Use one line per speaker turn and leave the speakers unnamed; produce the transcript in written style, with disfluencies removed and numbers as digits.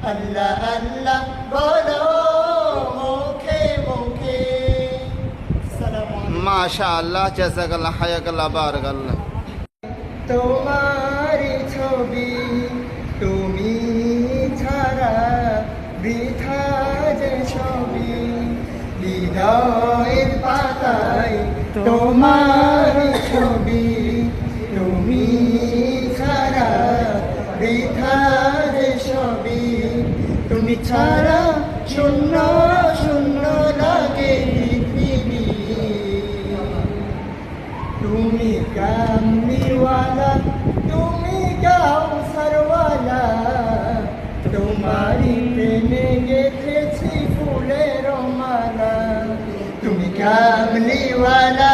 আল্লাহ আল্লাহ বলো মুখে মুখে। আসসালামু আলাইকুম।
মাশাআল্লাহ, জাযাকাল্লাহ, হায়াকাল্লাহ, বারাকাল্লাহ।
তোমার ছবি তুমি ছাড়া বৃথা যে ছবি, হৃদয়ের পাতায় তোমার ছবি তুমি ছাড়া বৃথা যে ছবি, তুমি ছাড়া শূন্য শূন্য লাগে পৃথিবী। তুমি কামলিওয়ালা, তুমি কাউসারওয়ালা, তোমারই প্রেমে গেঁথেছি ফুলের মালা। তুমি কামলিওয়ালা,